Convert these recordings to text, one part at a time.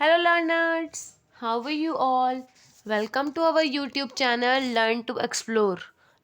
Hello learners, how are you all? Welcome to our YouTube channel Learn to Explore.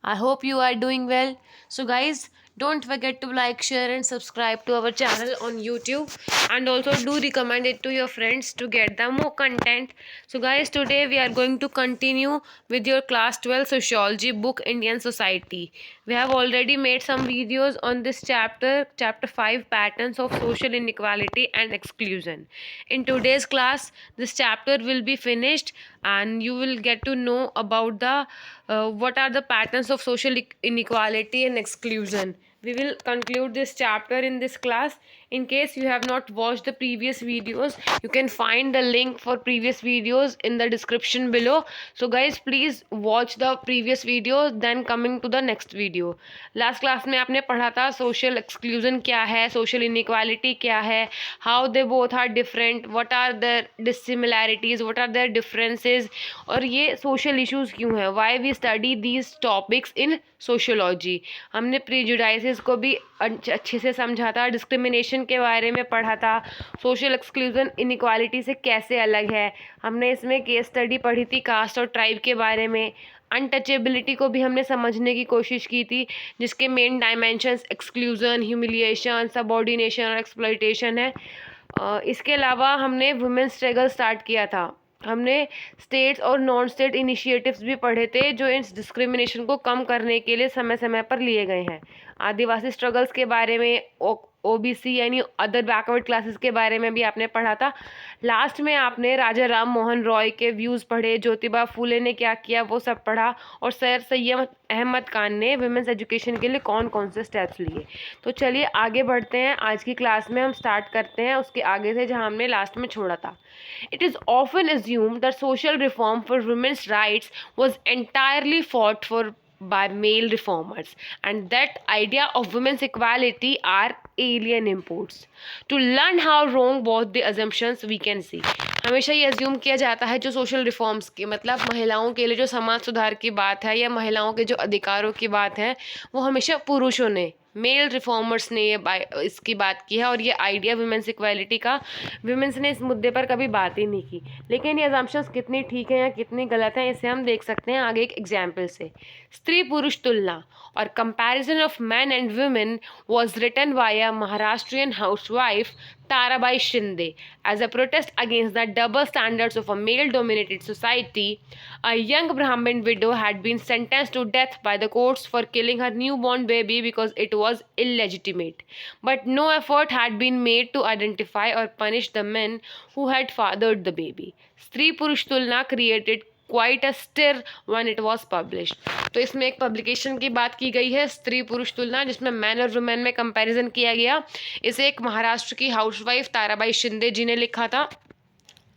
I hope you are doing well. So guys, don't forget to like, share and subscribe to our channel on YouTube, and also do recommend it to your friends to get the more content. So guys, today we are going to continue with your class 12 sociology book Indian Society. We have already made some videos on this chapter 5, patterns of social inequality and exclusion. In today's class, this chapter will be finished and you will get to know about the what are the patterns of social inequality and exclusion. We will conclude this chapter in this class. In case you have not watched the previous videos, you can find the link for previous videos in the description below. So guys, please watch the previous videos, then coming to the next video. Last class में आपने पढ़ा था social exclusion क्या है, social inequality क्या है, how they both are different, what are their dissimilarities, what are their differences, और ये सोशल इश्यूज़ क्यों हैं, why we study these topics in sociology. हमने प्रीजुडाइसिस को भी अच्छे से समझा था, डिस्क्रिमिनेशन के बारे में पढ़ा था, सोशल एक्सक्लूजन इनइक्वालिटी से कैसे अलग है. हमने इसमें केस स्टडी पढ़ी थी कास्ट और ट्राइब के बारे में. अनटचेबिलिटी को भी हमने समझने की कोशिश की थी, जिसके main dimensions exclusion, humiliation, subordination और एक्सप्लॉइटेशन है. इसके अलावा हमने वुमेन स्ट्रगल स्टार्ट किया था. हमने स्टेट्स और नॉन स्टेट इनिशिएटिव्स भी पढ़े थे जो इस डिस्क्रिमिनेशन को कम करने के लिए समय समय पर लिए गए हैं. आदिवासी स्ट्रगल्स के बारे में, ओबीसी यानी अदर बैकवर्ड क्लासेस के बारे में भी आपने पढ़ा था. लास्ट में आपने राजा राम मोहन रॉय के व्यूज़ पढ़े, ज्योतिबा फूले ने क्या किया वो सब पढ़ा, और सर सैयद अहमद खान ने वुमेन्स एजुकेशन के लिए कौन कौन से स्टेप्स लिए. तो चलिए आगे बढ़ते हैं. आज की क्लास में हम स्टार्ट करते हैं उसके आगे से जहां हमने लास्ट में छोड़ा था. It is often assumed that social reform for women's rights was entirely fought for by male reformers, and that idea of women's equality are alien imports. To learn how wrong both the assumptions we can see. हमेशा ये assume किया जाता है जो social reforms की, मतलब महिलाओं के लिए जो समाज सुधार की बात है या महिलाओं के जो अधिकारों की बात है, वो हमेशा पुरुषों ने, मेल रिफॉर्मर्स ने ये इसकी बात की है. और ये आइडिया वुमेन्स इक्वालिटी का, वुमेन्स ने इस मुद्दे पर कभी बात ही नहीं की. लेकिन ये अजम्पशंस कितनी ठीक है या कितनी गलत हैं, इसे हम देख सकते हैं आगे एक एग्जाम्पल से. स्त्री पुरुष तुलना और comparison of man and women was written by a Maharashtrian housewife Tarabai Shinde as a protest against the double standards of a male-dominated society. A young Brahmin widow had been sentenced to death by the courts for killing her newborn baby because it was illegitimate. But no effort had been made to identify or punish the men who had fathered the baby. स्त्री पुरुष तुलना created quite a stir when it was published. तो इसमें एक publication की बात की गई है, स्त्री पुरुष तुलना, जिसमें मैन और वुमेन में कंपैरिजन किया गया. इसे एक महाराष्ट्र की हाउसवाइफ ताराबाई शिंदे जी ने लिखा था.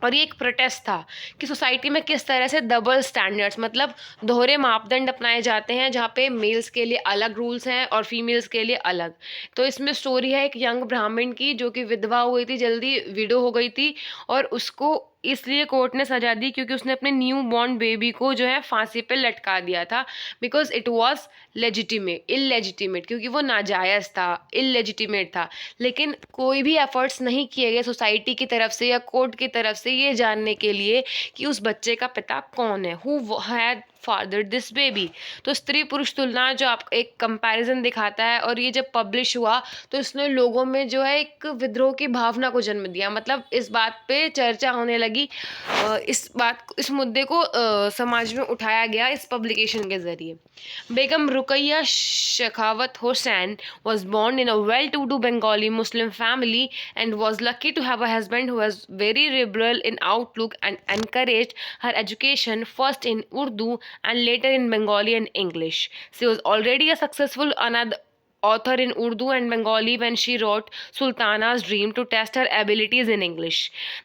और ये एक प्रोटेस्ट था कि सोसाइटी में किस तरह से डबल स्टैंडर्ड्स, मतलब दोहरे मापदंड अपनाए जाते हैं, जहाँ पे मेल्स के लिए अलग रूल्स हैं और फीमेल्स के लिए अलग. तो इसमें स्टोरी है एक यंग ब्राह्मण की जो कि विधवा हो गई थी, जल्दी विडो हो गई थी, और उसको इसलिए कोर्ट ने सजा दी क्योंकि उसने अपने न्यू बॉर्न बेबी को जो है फांसी पे लटका दिया था. बिकॉज इट वाज इलेजिटिमेट, क्योंकि वो नाजायज़ था, इलेजिटिमेट था. लेकिन कोई भी एफर्ट्स नहीं किए गए सोसाइटी की तरफ से या कोर्ट की तरफ से ये जानने के लिए कि उस बच्चे का पिता कौन है, who had father this baby. तो स्त्री पुरुष तुलना जो आप एक कंपैरिजन दिखाता है, और ये जब पब्लिश हुआ तो इसने लोगों में जो है एक विद्रोह की भावना को जन्म दिया. मतलब इस बात पे चर्चा होने लगी, इस मुद्दे को समाज में उठाया गया इस पब्लिकेशन के जरिए. बेगम Ruqaiya Shekhawat Hussain was born in a well-to-do Bengali Muslim family and was lucky to have a husband who was very liberal in outlook and encouraged her education first in Urdu and later in Bengali and English. She was already a successful author in Urdu and Bengali when she wrote Sultana's Dream to test her abilities in English.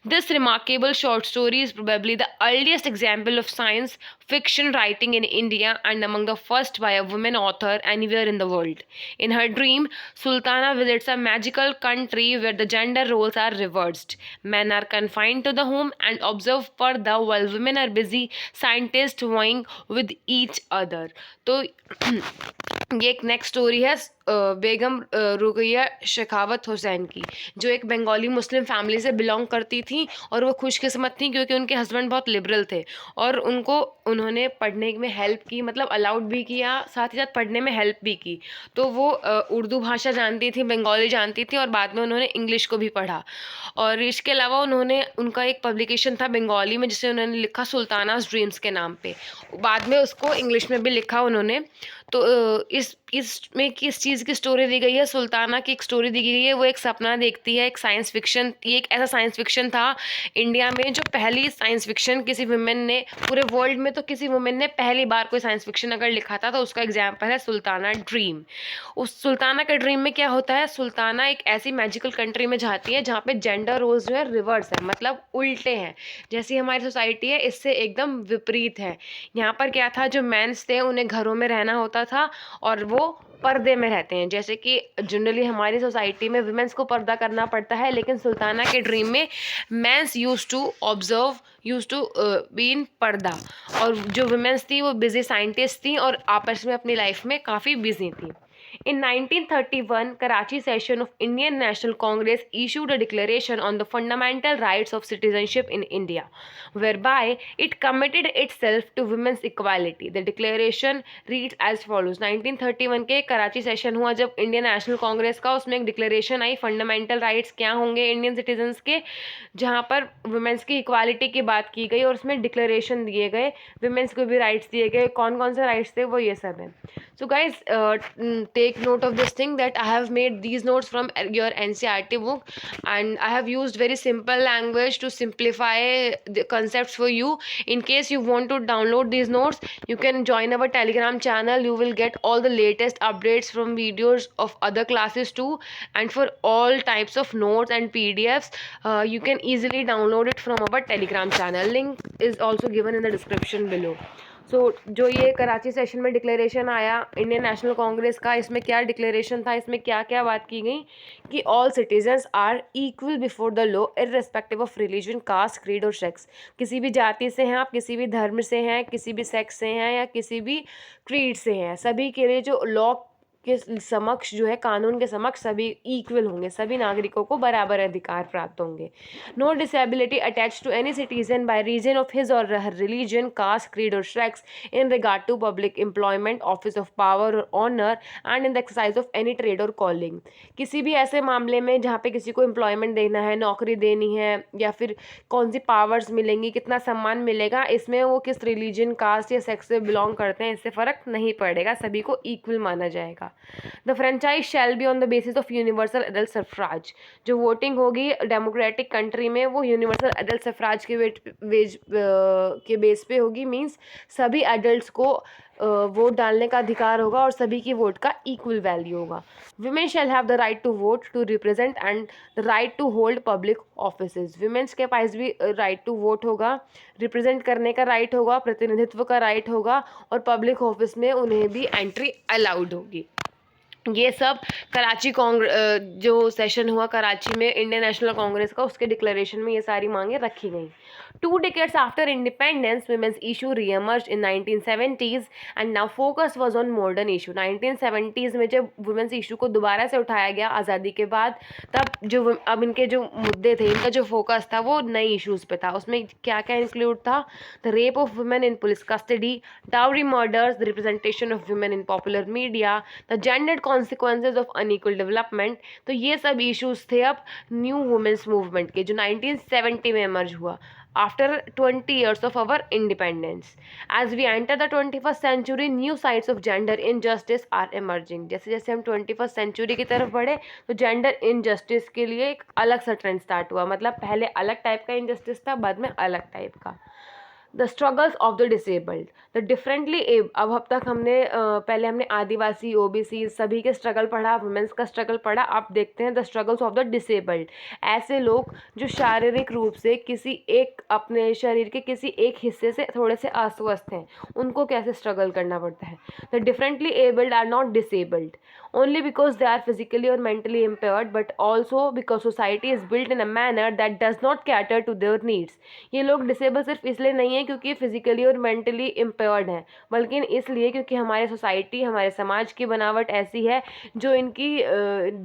This remarkable short story is probably the earliest example of science fiction writing in India and among the first by a woman author anywhere in the world. In her dream, Sultana visits a magical country where the gender roles are reversed. Men are confined to the home and observe parda while women are busy scientists vying with each other. तो ये एक next story है बेगम रुकैया शेखावत हुसैन की, जो एक Bengali Muslim family से belong करती थी, और वो खुशकिस्मत थी क्योंकि उनके हस्बैंड बहुत लिबरल थे और उन्होंने पढ़ने में हेल्प की, मतलब अलाउड भी किया, साथ ही साथ पढ़ने में हेल्प भी की। तो वो उर्दू भाषा जानती थी, बंगाली जानती थी, और बाद में उन्होंने इंग्लिश को भी पढ़ा। और इसके अलावा उनका एक पब्लिकेशन था बंगाली में जिसे उन्होंने लिखा सुल्तानास ड्रीम्स के नाम पे, बाद में उसको इंग्लिश में भी लिखा उन्होंने। तो इसमें किस चीज़ की स्टोरी दी गई है, सुल्ताना की एक स्टोरी दी गई है। वो एक सपना देखती है, एक साइंस फिक्शन, ये एक ऐसा साइंस फिक्शन था इंडिया में जो पहली साइंस फिक्शन किसी वुमेन ने, पूरे वर्ल्ड में तो किसी वुमेन ने पहली बार कोई साइंस फिक्शन अगर लिखा था तो उसका एग्जाम्पल है सुल्ताना ड्रीम। उस सुल्ताना के ड्रीम में क्या होता है, सुल्ताना एक ऐसी मैजिकल कंट्री में जाती है जहाँ पे जेंडर रोल्स जो है रिवर्स है, मतलब उल्टे हैं। जैसी हमारी सोसाइटी है इससे एकदम विपरीत है। यहाँ पर क्या था, जो मेंस थे उन्हें घरों में रहना होता था और वो पर्दे में रहते हैं। जैसे कि जनरली हमारी सोसाइटी में वुमेन्स को पर्दा करना पड़ता है, लेकिन सुल्ताना के ड्रीम में men's use to observe, use to be in purdah. और जो वुमेन्स थी वो बिजी साइंटिस्ट थी और आपस में अपनी लाइफ में काफ़ी बिजी थी। In 1931, Karachi session of Indian National Congress issued a declaration on the fundamental rights of citizenship in India, whereby it committed itself to women's equality. The declaration reads as follows: 1931 के Karachi session हुआ जब Indian national Congress का, उसमें एक declaration आई fundamental rights क्या होंगे Indian citizens के, जहाँ पर वुमेंस की इक्वालिटी की बात की गई और उसमें डिक्लेरेशन दिए गए, वुमेंस को भी राइट्स दिए गए। कौन कौन से राइट्स थे वो ये सब है। So guys, take note of this thing that I have made these notes from your NCERT book, and I have used very simple language to simplify the concepts for you. In case you want to download these notes, you can join our Telegram channel. You will get all the latest updates from videos of other classes too, and for all types of notes and PDFs, you can easily download it from our Telegram channel. Link is also given in the description below. जो ये Karachi session में declaration आया Indian national Congress का, इसमें क्या declaration था, इसमें क्या क्या बात की गई कि all citizens are equal before the law irrespective of religion, caste, creed और सेक्स। किसी भी जाति से हैं आप, किसी भी धर्म से हैं, किसी भी सेक्स से हैं या किसी भी क्रीड से हैं, सभी के लिए जो लॉ के समक्ष जो है, कानून के समक्ष सभी इक्वल होंगे, सभी नागरिकों को बराबर अधिकार प्राप्त होंगे। No disability attach to any citizen by reason of his or religion, caste, creed और sex in regard to public employment, office of power or honour and in the exercise of any trade or calling. किसी भी ऐसे मामले में जहाँ पे किसी को एम्प्लॉयमेंट देना है, नौकरी देनी है, या फिर कौन सी पावर्स मिलेंगी, कितना सम्मान मिलेगा, इसमें वो किस रिलीजन, कास्ट या सेक्स से बिलोंग करते हैं इससे फ़र्क नहीं पड़ेगा, सभी को इक्वल माना जाएगा। The franchise shall be on the basis of universal adult suffrage. जो वोटिंग होगी डेमोक्रेटिक कंट्री में वो यूनिवर्सल एडल्ट सफराज के बेस पे होगी। मींस सभी एडल्ट्स को वोट डालने का अधिकार होगा और सभी की वोट का इक्वल वैल्यू होगा। Women shall have the right to vote, to represent and the right to hold public offices. Women's के पास भी राइट टू वोट होगा, रिप्रेजेंट करने का राइट होगा, प्रतिनिधित्व का राइट होगा और पब्लिक ऑफिस में उन्हें भी एंट्री अलाउड होगी। ये सब कराची जो सेशन हुआ कराची में इंडियन नेशनल कांग्रेस का, उसके डिक्लेरेशन में ये सारी मांगे रखी गई। 2 decades after independence, women's issue re-emerged in 1970s and now focus was on modern issue. 1970s में जब women's issue को दोबारा से उठाया गया आज़ादी के बाद, तब अब इनके जो मुद्दे थे, इनका जो फोकस था वो नई इश्यूज़ पे था। उसमें क्या क्या इंक्लूड था? The rape of women in police custody, dowry murders, the representation of women in popular media, the gendered consequences of unequal development. तो ये सब इश्यूज़ थे अब न्यू वुमेन्स मूवमेंट के, जो 1970 में इमर्ज हुआ after 20 years of our independence. As we enter the 21st century, new sides of gender injustice are emerging. जैसे जैसे हम 21st century की तरफ बढ़े तो जेंडर इनजस्टिस के लिए एक अलग सा ट्रेंड स्टार्ट हुआ। मतलब पहले अलग टाइप का इनजस्टिस था, बाद में अलग टाइप का। The struggles of the disabled, the differently एब। अब तक हमने पहले हमने आदिवासी, ओबीसी सभी के स्ट्रगल पढ़ा, वुमेंस का स्ट्रगल पढ़ा। अब देखते हैं the struggles of the disabled. ऐसे लोग जो शारीरिक रूप से किसी एक, अपने शरीर के किसी एक हिस्से से थोड़े से अस्वस्थ हैं, उनको कैसे स्ट्रगल करना पड़ता है। The differently abled are not disabled only because they are physically or mentally impaired, but also because society is built in a manner that does not cater to their needs. ये लोग disable सिर्फ इसलिए नहीं है क्योंकि physically और mentally impaired हैं, बल्कि इसलिए क्योंकि हमारे सोसाइटी, हमारे समाज की बनावट ऐसी है जो इनकी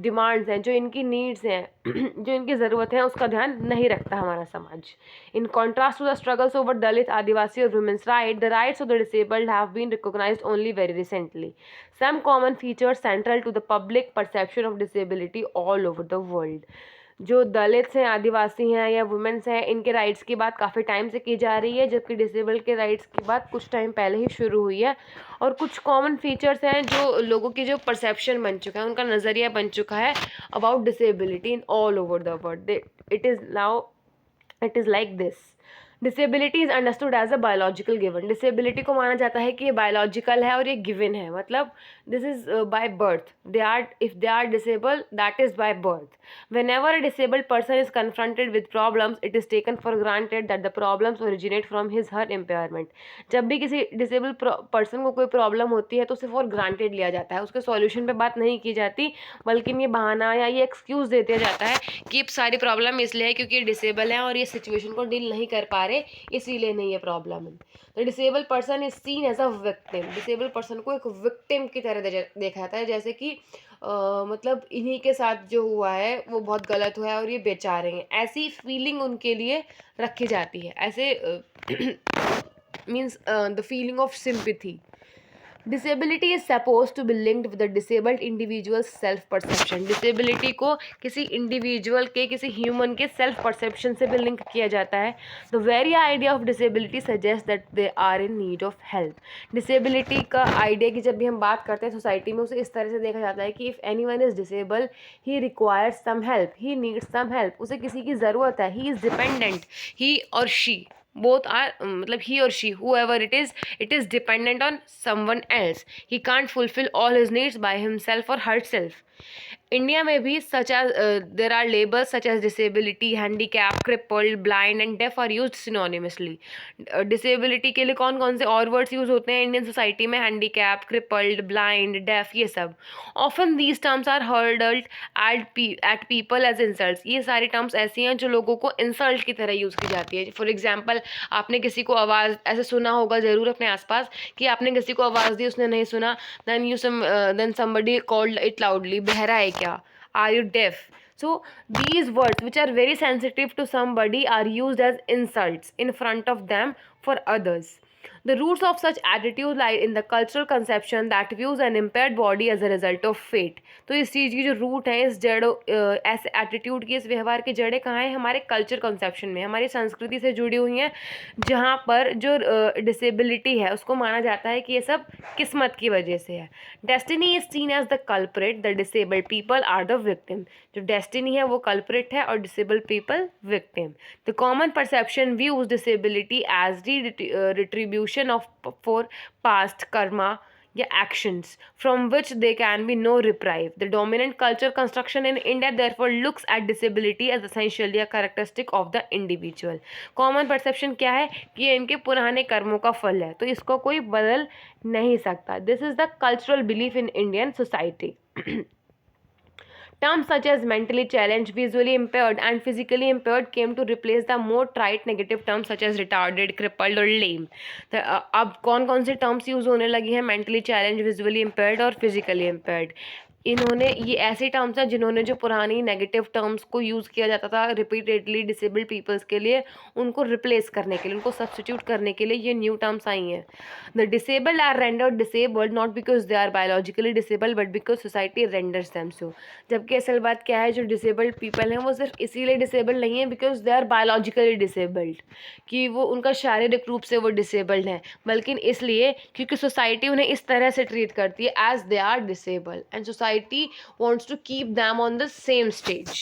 डिमांड्स हैं, जो इनकी नीड्स हैं, जो इनकी ज़रूरत है, उसका ध्यान नहीं रखता हमारा समाज. In contrast to the struggles over Dalit, Adivasi or women's rights, the rights of the disabled have been recognized only very recently. Some common features central to the public perception of disability all over the world. जो Dalits हैं, आदिवासी हैं या women's हैं, इनके rights की बात काफ़ी time से की जा रही है, जबकि डिसेबल्ड के राइट्स की बात कुछ टाइम पहले ही शुरू हुई है. और कुछ कॉमन फीचर्स हैं जो लोगों की जो परसेप्शन बन चुका है, उनका नज़रिया बन चुका है about disability in all over the world. It is like this. Disability is understood as a biological given. Disability को माना जाता है कि ये बायोलॉजिकल है और ये गिवन है, मतलब this is by birth. If they are disable, that is by birth. Whenever a disabled person is confronted with problems, it is taken for granted that the problems originate from his her impairment. जब भी किसी disable person को कोई problem होती है तो उसे for granted लिया जाता है, उसके सॉल्यूशन पे बात नहीं की जाती, बल्कि ये बहाना या ये एक्सक्यूज़ दे दिया जाता है कि ये सारी प्रॉब्लम इसलिए है क्योंकि ये डिसेबल है और ये सिचुएशन को डील नहीं कर पा रहे, इसीलिए नहीं है problem. The disable person is seen as a victim. Disable person को एक विक्टिम की तरह देखा जाता है, जैसे कि मतलब इन्हीं के साथ जो हुआ है वो बहुत गलत हुआ है और ये बेचारे हैं, ऐसी फीलिंग उनके लिए रखी जाती है. ऐसे means the feeling of sympathy. Disability is suppose to be linked with the disabled individual self perception. Disability को किसी इंडिविजुअल के, किसी ह्यूमन के सेल्फ परसेप्शन से भी लिंक किया जाता है. The very idea of disability suggest that they are in need of help. Disability का आइडिया की जब भी हम बात करते हैं सोसाइटी में, उसे इस तरह से देखा जाता है कि if anyone is disable, he requires some help, he needs some help. उसे किसी की ज़रूरत है, ही इज़ डिपेंडेंट, ही और शी both are मतलब he or she, whoever it is dependent on someone else. He can't fulfill all his needs by himself or herself. India में भी such as there are labels such as disability, handicap, crippled, blind and deaf are used synonymously. Disability के लिए कौन कौन से और words use होते हैं इंडियन सोसाइटी में? हैंडीकैप, क्रिपल्ड, ब्लाइंड, डेफ, ये सब. Often these terms are hurled at people as insults. ये सारी टर्म्स ऐसी हैं जो लोगों को इंसल्ट की तरह यूज़ की जाती है. फॉर एग्जाम्पल, आपने किसी को आवाज़ ऐसे सुना होगा ज़रूर अपने आसपास कि आपने किसी को आवाज़ दी, उसने नहीं सुना, then somebody called it loudly, बहरा है क्या, are you deaf? So these words which are very sensitive to somebody are used as insults in front of them for others. The roots of such attitude lie in the cultural conception that views an impaired body as a result of fate. तो इस चीज़ की जो root है, इस जड़ों ऐसे attitude की, इस व्यवहार की जड़ें कहाँ हैं? हमारे कल्चर कंसेप्शन में, हमारी संस्कृति से जुड़ी हुई हैं, जहाँ पर जो डिसेबिलिटी है उसको माना जाता है कि ये सब किस्मत की वजह से है. Destiny is seen as the culprit, the disabled people are the victim. जो डेस्टिनी है वो कल्प्रिट है और disabled people victim. The common perception views disability as retribution of for past karma या actions from which there can be no reprieve. The dominant culture construction in India therefore looks at disability as essentially a characteristic of the individual. Common perception क्या है कि ये इनके पुराने कर्मों का फल है, तो इसको कोई बदल नहीं सकता. This is the cultural belief in Indian society. Terms such as mentally challenged, visually impaired, and physically impaired came to replace the more trite negative terms such as retarded, crippled और lame. अब कौन कौन से terms use होने लगी हैं? mentally challenged, visually impaired और physically impaired. इन्होंने ये ऐसे टर्म्स हैं जिन्होंने जो पुरानी नेगेटिव टर्म्स को यूज़ किया जाता था रिपीटेडली डिसेबल्ड पीपल्स के लिए, उनको रिप्लेस करने के लिए, उनको सब्सटीट्यूट करने के लिए ये न्यू टर्म्स आई हैं. The disabled are rendered disabled not because they are biologically disabled but because society renders them so. जबकि असल बात क्या है, जो डिसेबल्ड पीपल हैं वो सिर्फ इसीलिए डिसेबल्ड नहीं है because they are biologically disabled, कि वो उनका शारीरिक रूप से वो डिसेबल्ड हैं, बल्कि इसलिए क्योंकि सोसाइटी उन्हें इस तरह से ट्रीट करती है as they are disabled and society wants to keep them on the same stage.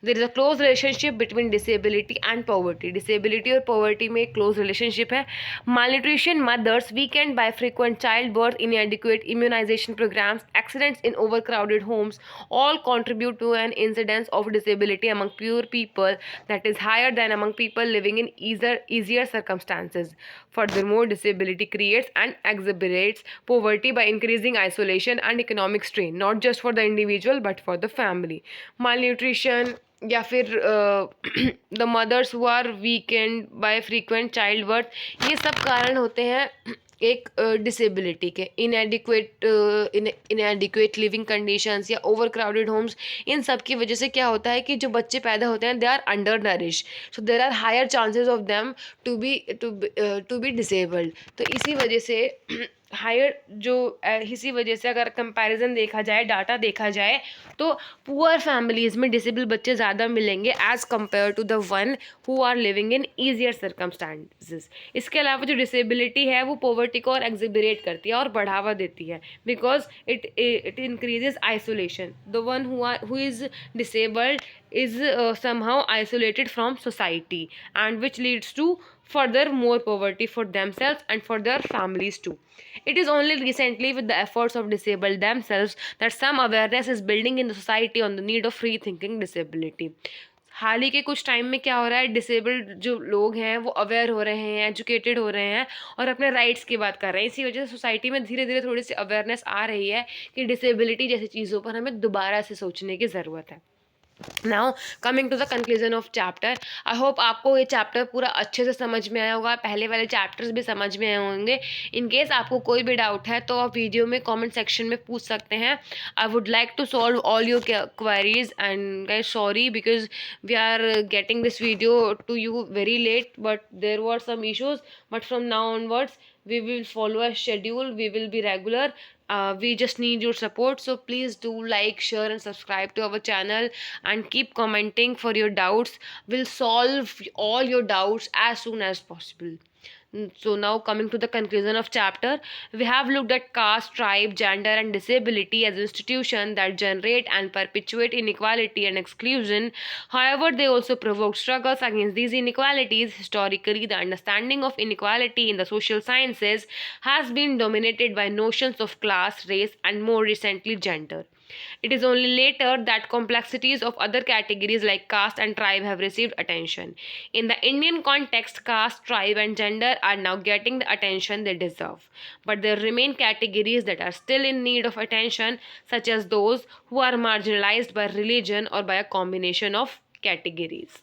There is a close relationship between disability and poverty. Disability और poverty में एक close relationship है. Malnutrition, mothers, weakened by frequent childbirth, inadequate immunization programs, accidents in overcrowded homes, all contribute to an incidence of disability among poor people that is higher than among people living in easier circumstances. Furthermore, disability creates and exacerbates poverty by increasing isolation and economic strain, not just for the individual but for the family. Malnutrition, या फिर the mothers who are weakened by frequent child birth, ये सब कारण होते हैं एक disability के। Inadequate living conditions या ओवर क्राउडेड होम्स, इन सब की वजह से क्या होता है कि जो बच्चे पैदा होते हैं they are under nourish, so there are higher chances of them to be disabled. तो इसी वजह से हायर जो इसी वजह से अगर कंपैरिजन देखा जाए, डाटा देखा जाए, तो पुअर फैमिलीज़ में डिसेबल बच्चे ज़्यादा मिलेंगे as compare to the one who are living in easier circumstances. इसके अलावा जो डिसेबिलिटी है वो पॉवर्टी को और एग्जिबरेट करती है और बढ़ावा देती है, because it increases isolation. The one who is disabled is somehow isolated from society, and which leads to further more poverty for themselves and for their families too. It is only recently, with the efforts of disabled themselves, that some awareness is building in the society on the need of free thinking disability. हाल ही के कुछ time में क्या हो रहा है, disabled जो लोग हैं वो अवेयर हो रहे हैं, एजुकेटेड हो रहे हैं और अपने राइट्स की बात कर रहे हैं। इसी वजह से सोसाइटी में धीरे धीरे थोड़ी सी अवेयरनेस आ रही है कि डिसेबिलिटी जैसी चीज़ों पर हमें दोबारा से सोचने की ज़रूरत है। Now coming to the conclusion of chapter, I hope आपको ये चैप्टर पूरा अच्छे से समझ में आया होगा, पहले वाले चैप्टर्स भी समझ में आए होंगे। इन केस आपको कोई भी डाउट है तो आप वीडियो में कमेंट सेक्शन में पूछ सकते हैं। I would like to solve all your queries and guys sorry because we are getting this video to you very late, but there were some issues, but from now onwards we will follow a schedule, we will be regular. We just need your support, so please do like, share and subscribe to our channel and keep commenting for your doubts. We'll solve all your doubts as soon as possible. So now coming to the conclusion of chapter, we have looked at caste, tribe, gender and disability as institutions that generate and perpetuate inequality and exclusion. However, they also provoke struggles against these inequalities. Historically, the understanding of inequality in the social sciences has been dominated by notions of class, race and more recently gender. It is only later that complexities of other categories like caste and tribe have received attention. In the Indian context, caste, tribe, and gender are now getting the attention they deserve. But there remain categories that are still in need of attention, such as those who are marginalized by religion or by a combination of categories.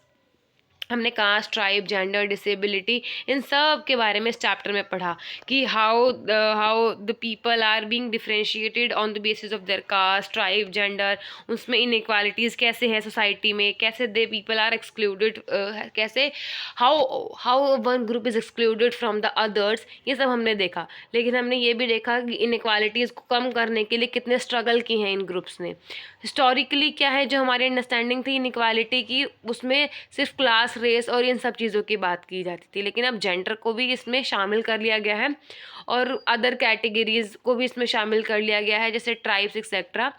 हमने caste, tribe, gender, disability इन सब के बारे में इस chapter में पढ़ा कि how the people are being differentiated on the basis of their caste, tribe, gender, उसमें इनइक्वालिटीज़ कैसे हैं सोसाइटी में, कैसे दे पीपल आर एक्सक्लूडेड, कैसे how one group is excluded from the others, ये सब हमने देखा। लेकिन हमने ये भी देखा कि इनइक्वालिटीज़ को कम करने के लिए कितने स्ट्रगल की हैं इन ग्रुप्स ने। हिस्टोरिकली क्या है, जो हमारी अंडरस्टैंडिंग थी इनइक्वालिटी की, उसमें सिर्फ क्लास, रेस और इन सब चीज़ों की बात की जाती थी, लेकिन अब जेंडर को भी इसमें शामिल कर लिया गया है और अदर कैटेगरीज को भी इसमें शामिल कर लिया गया है, जैसे ट्राइब्स एक्सेट्रा।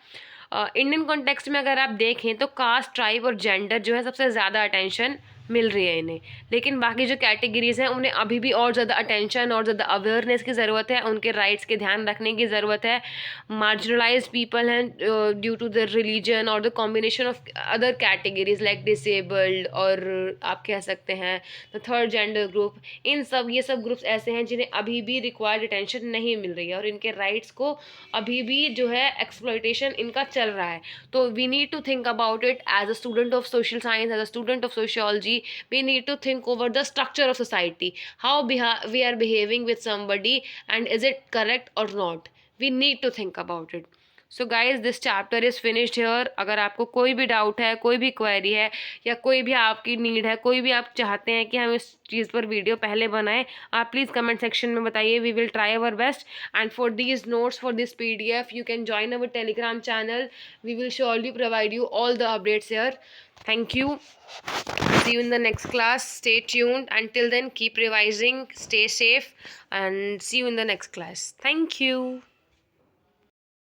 इंडियन कॉन्टेक्स्ट में अगर आप देखें तो कास्ट, ट्राइब और जेंडर जो है सबसे ज़्यादा अटेंशन मिल रही है इन्हें, लेकिन बाकी जो कैटेगरीज़ हैं उन्हें अभी भी और ज़्यादा अटेंशन और ज़्यादा अवेयरनेस की ज़रूरत है, उनके राइट्स के ध्यान रखने की ज़रूरत है। मार्जिनलाइज्ड पीपल हैं ड्यू टू द रिलीजन और the combination of other categories like disabled, और आप कह सकते हैं द थर्ड जेंडर ग्रुप। ये सब ग्रुप्स ऐसे हैं जिन्हें अभी भी रिक्वायर्ड अटेंशन नहीं मिल रही है और इनके राइट्स को अभी भी जो है एक्सप्लॉयटेशन इनका चल रहा है। तो we need to think about it as a student of social science, as a student of sociology. We need to think over the structure of society, how we are behaving with somebody, and is it correct or not. We need to think about it. So guys, this chapter is finished here. अगर आपको कोई भी doubt है, कोई भी query है या कोई भी आपकी नीड है, कोई भी आप चाहते हैं कि हम इस चीज़ पर वीडियो पहले बनाएं, आप प्लीज़ कमेंट सेक्शन में बताइए. We will try our best. And for these notes, for this PDF, you can join our Telegram channel. We will surely provide you all the updates here. Thank you. See you in the next class. Stay tuned. Until then, keep revising, stay safe, and see you in the next class. Thank you.